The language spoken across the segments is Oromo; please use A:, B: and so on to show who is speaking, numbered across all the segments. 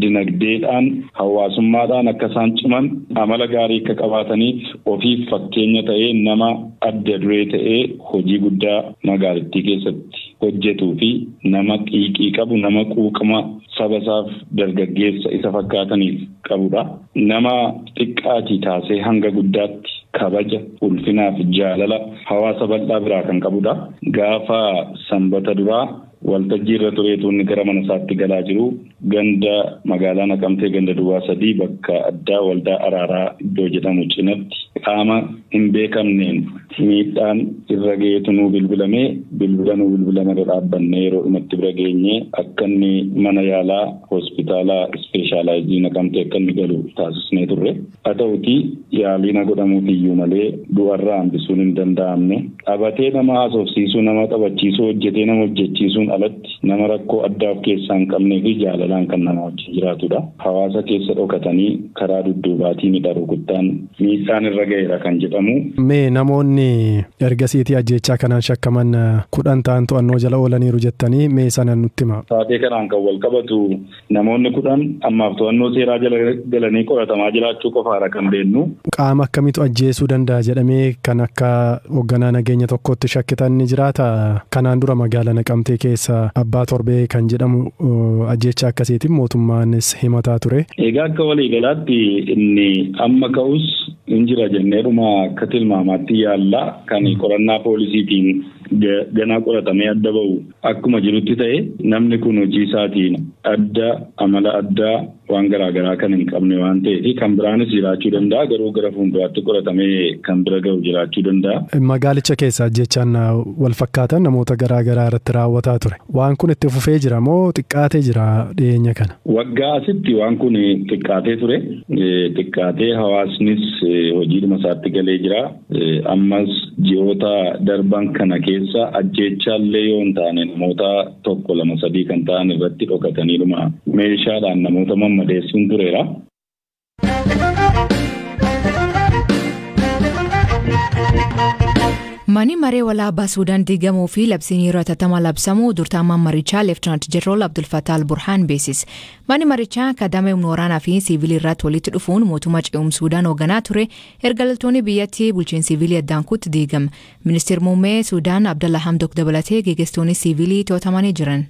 A: dinagdeedhaan hawaasummaadhaan akka isaan ciman amala gaarii akka qabaataniif ofiif fakkeenya ta'ee nama adda duree ta'ee hojii guddaa magaalattii keessatti hojjetuu fi nama xiiqii qabu nama quuqama saba isaaf dargaggeessa isa fakkaataniif qabudha. Nama xiqqaatii kaasee hanga guddaatti kabaja ulfinaa fi jaalala hawaasa bal'aa biraa kan qabudha. Gaafa sanbata duraa waltajjii irra tureetu inni gara mana isaatti galaa jiru ganda magaalaa Naqamtee ganda Duwwaa 3 bakka addaa waldaa araaraa iddoo jedhamu cinatti qaama hin beekamneen miidhaan irra ga'eetu nuu bilbilama dhaabbannee yeroo dhumatti bira geenye akka inni mana yaalaa hospitaalaa ispeeshaalaayizii Naqamtee akka inni galu taasisnee turre. Haa ta'utii yaaliin godhamuuf iyyuu malee du'arraa hambisuun hin danda'amne. Dhabatee nama haasofsiisuu nama taphachiisuu hojjetee nama hojjechiisuun alatti nama rakkoo addaa of keessaa hin qabnee fi jaalalaan kan nama wajjin jiraatudha. Hawaasa keessa dhokatanii karaa dudduubaatii midhaan guddaa miidhaan irra ga'eera kan jedhamu.
B: Mee namoonni ergasiitii ajjechaa kanaan shakkaman 10 ta'an to'annoo jala oolaniiru jettanii mee sana nutti hima.
A: Taatee kanaan kan wal qabatu namoonni 10 ammaaf to'annoo seeraa jala galanii qoratamaa jiraachuu qofaadha kan beeknu.
B: Qaama akkamiitu ajjeesuu danda'a jedhamee kan akka hoogganaa nageenya tokkotti shakkitan ni jiraata. Kanaan dura magaalaa Naqamtee keessa abbaa torbee kan jedhamu ajjechaa akkasiitiin mootummaanis himataa ture.
A: Egaa akka waliigalaatti inni amma ka'us injira jenneeruma akka tilmaamaatti yaalla kan qorannaa poolisiitiin ganaa qoratamee adda ba'u akkuma jirutti ta'e namni kun hojii isaatiin adda amala addaa waan garaagaraa kan hin qabne waan ta'eef kan biraanis jiraachuu danda'a garuu gara fuulduraatti qoratamee kan bira ga'u jiraachuu danda'a.
B: Magaalicha keessa ajjechaan wal fakkaatan namoota garaagaraa irratti raawwataa ture. Waan kun itti fufee jira moo xiqqaatee jira dhiyeenya kana?
A: Waggaa asitti waan kun xiqqaatee ture. Xiqqaatee hawaasnis hojiidhuma isaatti galee jira. Ammas ji'oota darban kana keessa ajjechaallee yoo hin taane namoota 1, 2, 3 kan ta'an irratti dhokataniidhuma meeshaadhaan namoota mammadeessuun tureera.
C: Mani maree walaabaa Suudaan diigamuu fi labsiin yeroo hatattamaa labsamuu durtaamaan marichaa Leeftinant Jeneraal Abdul Fattah al-Burhaan beeksise. Mani marichaa kadamee humna waraanaa fi siviilii irratti walitti dhufuun mootummaa ce'umsaa Suudaan hoogganaa ture erga loltoonni biyyattii bulchiinsa siviilii addaan kutti diigame. Ministeerri muummee Suudaan Abdalla Hamdok dabalatee gaggeessitoonni siviilii to'atamanii jiran.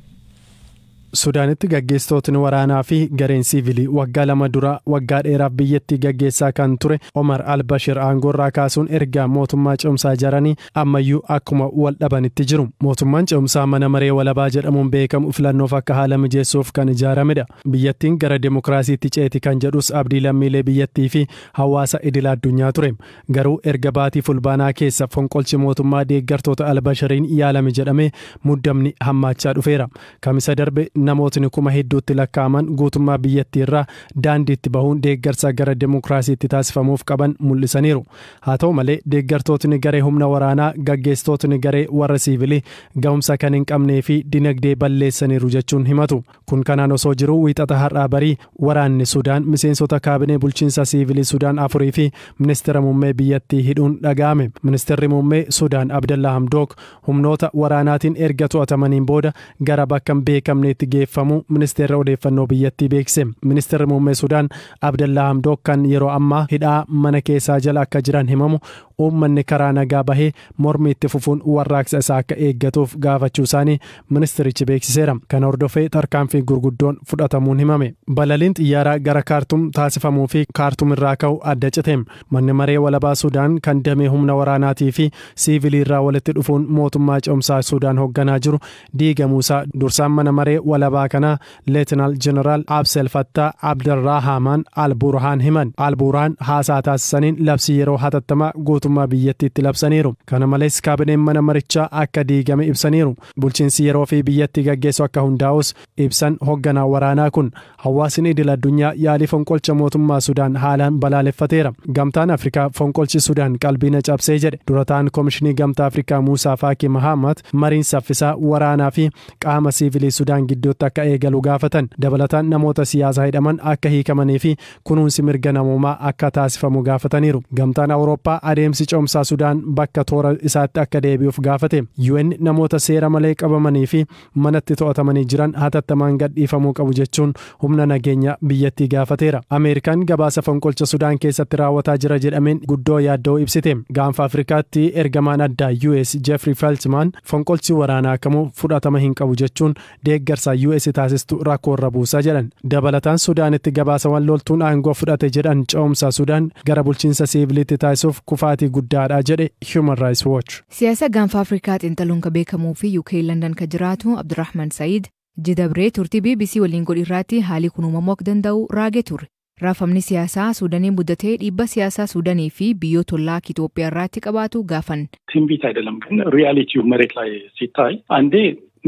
B: Suudaanitti gaggeessitootni waraanaa fi gareen siviilii waggaa 2 dura waggaa dheeraaf biyyattii gaggeessaa kan ture Omar al-Bashir aangoorraa kaasuun erga mootummaa ce'umsaa jaranii ammayyuu akkuma wal dhabanitti jiru. Mootummaan ce'umsaa mana maree walabaa jedhamuun beekamu filannoof akka haala mijeessuuf kan ijaaramedha. Biyyattiin gara demokraasiitti ceeti kan jedhus abdii lammiilee biyyattii fi hawaasa idila addunyaa ture. Garuu erga baatii fulbaanaa keessa fonqolchi mootummaa deeggartoota al-Bashiriin yaalame jedhamee muddamni hammaachaa dhufeera. Kamisa darbe namootni kuma hedduutti lakkaa'aman guutummaa biyyattii irraa daandiitti bahuun deeggarsa gara demokraasiitti taasifamuuf qaban mul'isaniiru. Haa ta'u malee deeggartootni garee humna waraanaa gaggeessitootni garee warra siviilii ga'umsa kan hin qabnee fi dinagdee balleessaniiru jechuun himatu. Kun kanaan osoo jiru wiixata har'aa barii waraanni Sudaan miseensota kaabinee bulchiinsa siviilii Sudaan 4 fi ministeera muummee biyyattii hidhuun dhaga'ame. Ministeerri muummee Sudaan Abdalla Hamdok humnoota waraanaatiin erga to'atamaniin booda gara bakka hin beekamneetti geeffamu ministeera odeeffannoo biyyattii beekse. Ministeerri muummee Sudaan Abdalla Hamdok kan yeroo ammaa hidhaa mana keessaa jala akka jiran himamu uummanni karaa nagaa bahee mormii itti fufuun warraaqsa isaa akka eeggatuuf gaafachuu isaanii ministerichi beeksiseera. Kana hordofee tarkaanfii gurguddoon fudhatamuun himame. Balaliin xiyyaaraa gara Kaartum taasifamuu fi Kaartum irraa ka'u adda cite. Manni maree walabaa Sudaan kan damee humna waraanaatii fi siviilii irraa walitti dhufuun mootummaa ce'umsaa Sudaan hoogganaa jiru diigamuusaa dursaan mana maree walabaa kana Leetinaal Jeneraal Abdel Fattah Abdirrahmaan al-Burhaan himan. Al-Burhaan haasaa taasisaniin labsii yeroo hatattamaa guutummaa biyyattiitti labsaniiru. Kana malees kaabineen mana marichaa akka diigame ibsaniiru. Bulchiinsi yeroo fi biyyattii gaggeessu akka hundaa'us ibsan hoogganaa waraanaa kun. Hawaasni idil addunyaa yaalii fonqolcha mootummaa Sudaan haalaan balaaleffateera. Gamtaan Afrikaa fonqolchi Sudaan qalbii cabsee jedhe. Durataan Komishinii Gamtaa Afrikaa Muusaa Faakii Mahammad mariin saffisaa waraanaa fi qaama siviilii Sudaan gidduutti akka eegalu gaafatan. Dabalataan namoota siyaasaa hidhaman akka hiikamanii fi kunuunsi mirga namoomaa akka taasifamu gaafataniiru. Gamtaan Awurooppaa adeemsi bulchiinsi ce'umsaa Sudaan bakka toora isaatti akka deebi'uuf gaafate. UN namoota seera malee qabamanii fi manatti to'atamanii jiran hatattamaan gadhiifamuu qabu jechuun humna nageenya biyyattii gaafateera. Ameerikaan gabaasa fonqolcha Sudaan keessatti raawwataa jira jedhameen guddoo yaaddoo ibsite. Gaanfa Afrikaatti ergamaan addaa US Jeffrey Feltman fonqolchi waraanaa kamuu fudhatama hin qabu jechuun deeggarsa US taasistu rakkoorra buusaa jedhan. Dabalataan Sudaanitti gabaasawwan loltuun aangoo fudhate jedhan ce'umsa Sudaan gara bulchiinsa siiviliitti taasisuuf kufaatii guddaadha jedhe Human Rights Watch.
C: Siyaasa gaanfa Afrikaa xiinxaluun ka beekamuu fi UK London ka jiraatu Abdurrahman Said jidabree turtii BBC waliin godhiirraatti haalii kun uumamuu akka danda'u raagee ture. Raafamni siyaasaa Sudaaniin muddatee dhiibba siyaasaa Sudaanii fi biyyoota ollaa Itoophiyaa irratti qabaatu gaafan.
D: ትንቢት አይደለም ግን ሪያሊቲው መሬት ላይ ሲታይ አንዴ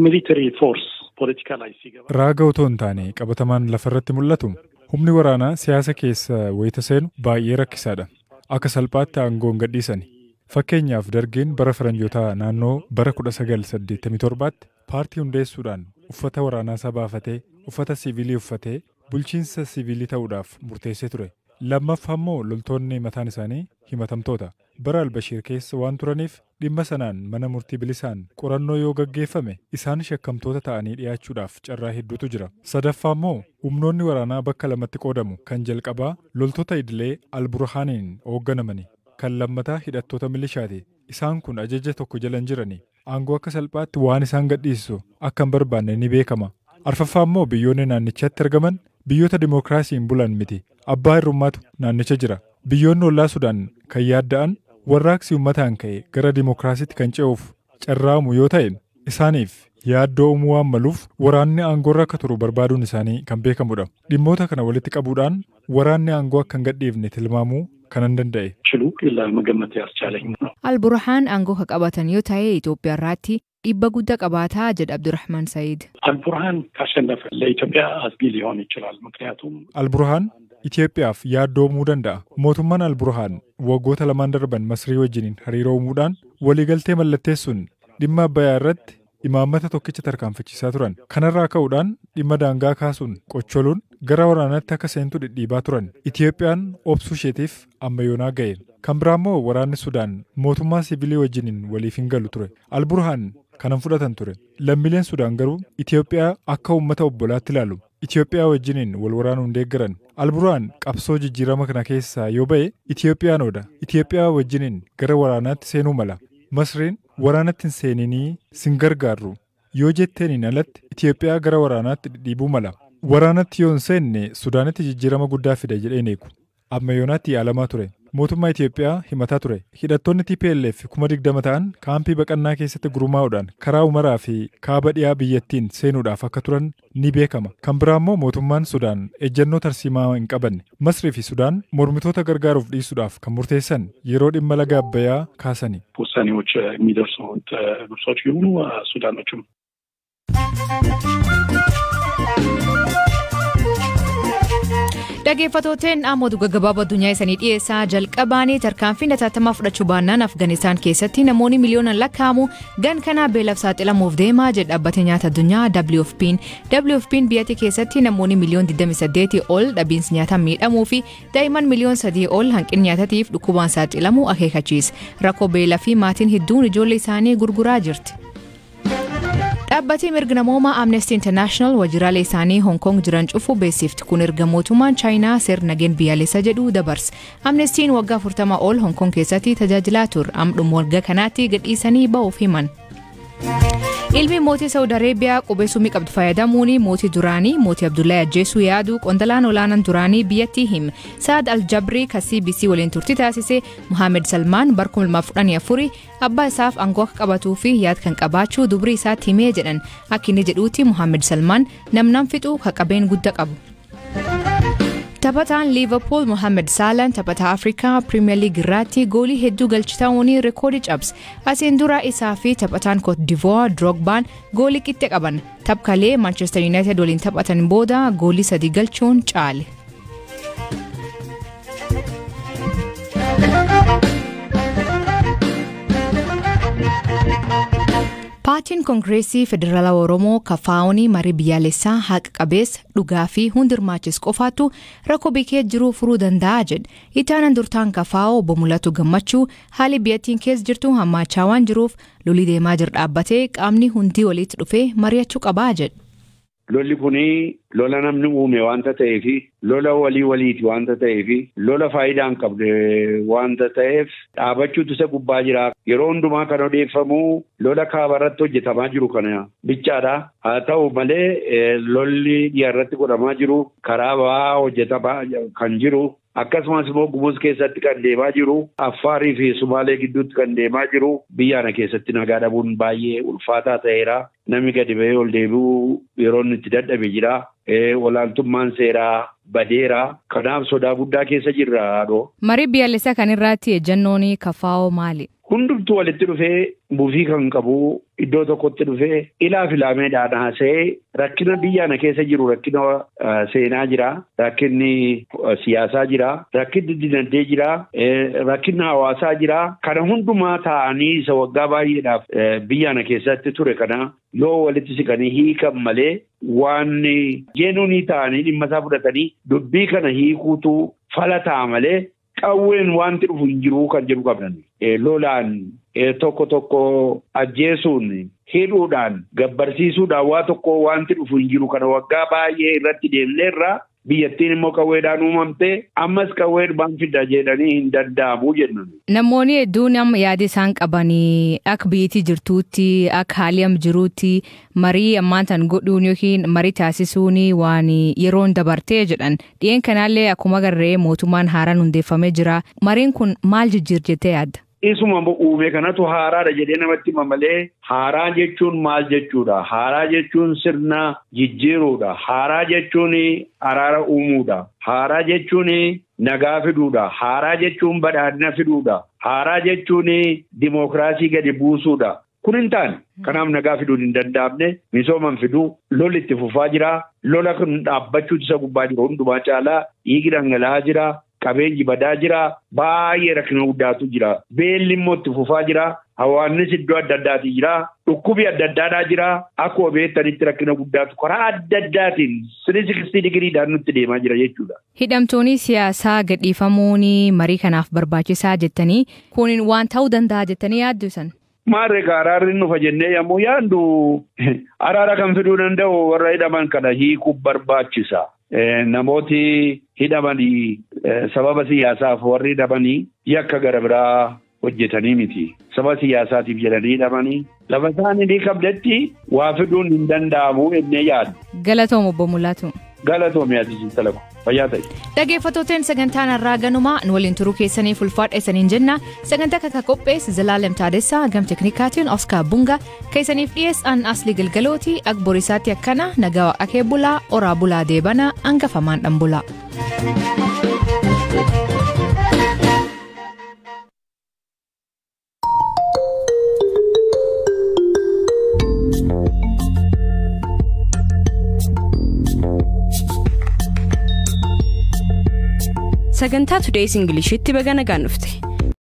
D: ሚሊተሪ ፎርስ ፖለቲካ ላይ ሲገባ
E: raaga otoo hin taane qabatamaan lafarratti mul'atu humni waraanaa siyaasa keessa wayita seenu baay'ee rakkisaadha. Akka salphaatti aangoon gadhiisani. Fakkeenyaaf dargeen bara faranjootaa naannoo bara 1987tti paartii hundeessuudhaan uffata waraanaa isaa baafatee uffata siviilii uffatee bulchiinsa siviilii ta'uudhaaf murteessee ture. Lammaffaa immoo loltoonni mataan isaanii himatamtoota. Bara Albashiir keessa waan turaniif dhimma sanaan mana murtii bilisaan qorannoo yoo gaggeeffame isaan shakkamtoota ta'anii dhiyaachuudhaaf carraa hedduutu jira. Sadaffaa immoo humnoonni waraanaa bakka lamatti qoodamu. Kan jalqabaa loltoota idilee Alburhaaniin hoogganamani. Kan lammataa hidhattoota milishaati. Isaan kun ajaja tokko jalan jirani. Aangoo akka salphaatti waan isaan gadhiisu akka hin barbaanne ni beekama. Arfaffaa immoo biyyoonni naannichatti argaman biyyoota dimookiraasiin bulan miti. Abbaa hirrummaatu naannicha jira. Biyyoonni ollaa Sudaan kan yaadda'an warraaqsi uummataan ka'e gara dimookiraasiitti kan ce'uuf carraamu yoo ta'e isaaniif yaaddoo uumuu waan maluuf waraanni aangoorra akka turu barbaaduun isaanii kan beekamudha. Dhimmoota kana walitti qabuudhaan waraanni aangoo akka hin gadhiifne tilmaamuu kanan danda'e.
D: ችሉ ለመገመት ያስቻለኝ ነው።
C: Alburhaan aangoo ka qabatan yoo ta'e Itoophiyaa irratti dhiibba guddaa qabaataa jedha Abdurrahman Said.
D: አልቡርሃን ካሸነፈ ለኢትዮጵያ አስጊ ሊሆን ይችላል። ምክንያቱም
E: Alburhaan Itoophiyaaf yaaddoomuu danda'a. Mootummaan Alburhaan waggoota lamaan darban Masrii wajjiniin hariiroo uumuudhaan waliigaltee mallatteessuun dhimma Abbayyaa irratti imaammata tokkicha tarkaanfachiisaa turan. Kanarraa ka'uudhaan dhimma daangaa kaasuun qocholuun gara waraanaatti akka seentu dhidhiibaa turan. Itoophiyaan obsuu isheetiif amma yoonaa ga'e. Kan biraa immoo waraanni Sudaan mootummaa siviilii wajjiniin waliif hin galu ture. Alburhaan kanan fudhatan ture. Lammiileen Sudaan garuu Itoophiyaa akka uummata obbolaatti ilaalu. Itoophiyaa wajjiniin wal waraanuun deeggaran. Alburhaan qabsoo jijjiirama kana keessaa yoo ba'e Itoophiyaanoodha. Itoophiyaa wajjiniin gara waraanaatti seenuu mala. Masriin waraanatti hin seeninii sin gargaarru. Yoo jetteeniin alatti Itoophiyaa gara waraanaatti dhidhiibuu mala. Waraanatti yoo hin seenne Sudaanitti jijjiirama guddaa fida jedheen eegu. Amma yoonaatti yaalamaa ture. Mootummaa Itoophiyaa himataa ture. Hidhattoonni TPLF 20,000 ta'an kaampii baqannaa keessatti gurmaa'uudhaan karaa Umaraa fi kaaba dhiyaa biyyattiin seenuudhaaf akka turan ni beekama. Kan biraa immoo mootummaan Sudaan ejjennoo tarsiimaa hin qabanne. Masrii fi Sudaan mormitoota gargaaruuf dhiisuudhaaf kan murteessan yeroo dhimma laga Abbayyaa kaasani.
D: ውሳኔዎች የሚደርሱት ግብጾች ይሁኑ ሱዳኖችም
C: Dhaggeeffatooteen ammoo gabaabaa addunyaa isanii dhiyeessaa jalqabaanii tarkaanfii hatattamaa fudhachuu baannaan Afganistaan keessatti namoonni miliyoonaan lakkaa'amu gan kanaa beelaaf saaxilamuuf deemaa jedha dhaabbatni nyaata addunyaa WFP'n. WFP'n biyyattii keessatti namoonni miliyoon 28 ol dhabiinsi nyaataa miidhamuu fi daa'imman miliyoon 3 ol hanqina nyaatatiif dhukkubaan saaxilamuu akeekachiisa. Rakkoo beelaa fi maatiin hedduun ijoollee isaanii gurguraa jirti. Dhaabbatni mirga namoomaa Amnesty International waajjiraalee isaanii Hong Kong jiran cufuu beeksifti. Kun erga mootummaan Chaayinaa seera nageenya biyyaalessaa jedhu dabarse. Amnestiin waggaa 40 ol Hong Kong keessatti tajaajilaa ture. Dhuma waggaa kanaatti gadhiisanii ba'uuf himan. Ilmi mootii Saawud Areebiyaa qubeessumii qabdu fayyadamuun mootii duraanii mootii Abdullahi ajjeesuu yaadu qondalaan olaanaan duraanii biyyattii hime. Saad Al-Jabrii kan CBC waliin turtii taasise Mohammed Salmaan bara 2014 abbaa isaaf aangoo akka qabatuu fi yaada kan qabaachuu dubrii isaatti himee jedhan. Akka inni jedhuutti Mohammed Salmaan namnaan fixuu kan qabeen guddaa qabu. Taphataan Liverpool Mohammed Salah taphataa Afrikaa Premier League irratti goolii hedduu galchitaa'uun reekoodii cabse. Asiin dura isaa fi taphataan Cote d'Ivoire Drogbaan goolii qixxe qaban. Taphalee Manchester United waliin taphatan booda goolii 3 galchuun caale. Paartiin Koongireesii Federaalaa Oromoo kafaa'oonii marii biyyaalessaa haqa qabeessa dhugaa fi hundirmaachis qofaatu rakkoo biyyee jiru furuu danda'a jedhe. Itaanan durtaan kafaa'oo obbo Mul'atu Gammachuu haalli biyyattiin keessa jirtu hammaachaa waan jiruuf lolli deemaa jiru dhaabbatee qaamni hundi walitti dhufee mari'achuu qabaa jedhe.
F: Lolli kuni lola namni uume wanta ta'eef lola waliiti wanta ta'eef lola faayidaa hin qabne wanta ta'eef dhaabachuutu isa gubbaa jira. Yeroo hundumaa kan odeeffamu lola kaabarratti hojjetamaa jiru kana bichaadha. Haa ta'u malee lolli dhiyaarratti godhamaa jiru karaa ba'aa hojjetamaa kan jiru. Akkasumas immoo Gumuz keessatti kan deemaa jiru Affaarii fi Sumaalee gidduutti kan deemaa jiru biyyaana keessatti nagaa dhabuun baay'ee ulfaataa ta'eera. Namni gadi ba'ee ol deebi'uu yeroo inni itti dadhabe jira. Olaantummaan seeraa badeera. Kanaaf sodaa guddaa keessa jirra.
C: Marii biyyaalessaa kan irratti ejjannoon kafaa'oo maali?
F: Hundumtuu walitti dhufee buufii kan qabu iddoo tokkotti dhufee ilaa filaameedhaan haasa'ee rakkina biyyaana keessa jiru rakkina seenaa jira, rakkinni siyaasaa jira, rakkinni dinagdee jira, rakkinni hawaasaa jira. Kana hundumaa taa'anii isa waggaa baay'eedhaaf biyyaana keessatti ture kana yoo walitti siqanii hiikan malee waan jeenuunii ta'anii dhimma isaa fudhatanii dubbii kana hiikuutu fala ta'a malee. Qawween wanti dhufu hin jiru kan jedhu qabnan. Lolaan tokko ajjeesuun hidhuudhaan gabbarsiisuudhaan waa tokko wanti dhufu hin jiru kana waggaa baay'ee irratti deemneerra biyyattiin immoo qawweedhaan uumamte ammas qawweedhaan fida jedhanii hin danda'amu jennan.
C: Namoonni hedduun amma yaada isaan qabanii akka biyyattii jirtuutti akka haalli amma jiruutti marii ammaantan godhuun yookiin marii taasisuun waan yeroon dabartee jedhan dhiyeen kanaallee akkuma agarree mootummaan haaraan hundeeffamee jira. Mariin kun maal jijjiirjettee yaadda?
F: Isuma uume kanatu haaraadha jedhee namatti hima malee haaraa jechuun maal jechuudha? Haaraa jechuun sirna jijjiiruudha. Haaraa jechuun araara uumuudha. Haaraa jechuun nagaa fiduudha. Haaraa jechuun badhaadhina fiduudha. Haaraa jechuun dimookiraasii gadi buusuudha. Kun hin taane kanaaf nagaa fiduun hin danda'amne misooman fiduu lolli itti fufaa jira. Lola kun dhaabbachuutu isa gubbaa jiru hundumaa caalaa dhiigi dhangala'aa jira. Qabeenyi badaa jira. Baay'ee rakkina guddaatu jira. Beelli immoo itti fufaa jira. Hawaasnis iddoo adda addaati jira. Dhukkubi adda addaadhaa jira. Akkuma beektanitti rakkina guddaatu karaa adda addaatiin 360 digiriidhaan nutti deemaa jira jechuudha.
C: Hidhamtoonni siyaasaa gadhiifamuun marii kanaaf barbaachisaa jettanii kun waan ta'uu danda'a jettanii yaaddu san?
F: Maarree araarri nufa jennee yommuu yaaddu araara kan fiduu danda'u warra hidhaman kana hiikuu barbaachisa. Namooti hidhamanii sababa siyaasaaf warri hidhamanii yakka gara biraa hojjetanii miti. Sababa siyaasaatiif jedhanii hidhamanii lafa isaanii ni qabdetti waa fiduun hin danda'amu ennee yaadu.
C: Galatoom obbo Mul'atu.
F: Galatoom yaadisiin talaqa. Fayyaa ta'e.
C: Dhaggeeffattootni sagantaan har'aa ganumaa nu waliin turuu keessaniif ulfaadha isaniin jenna. Sagantaa akka qopheesse Zalaalem Taadessaa gam teknikaatiin Oskar Bunga keessaniif dhiyeessan Asli Galgalooti Akborisaatti akkana nagaa akee bulaa oraa bulaa deebana hangafamaan dhambulaa.
G: Sagantaa Today's English'itti baga nagaan dhufte.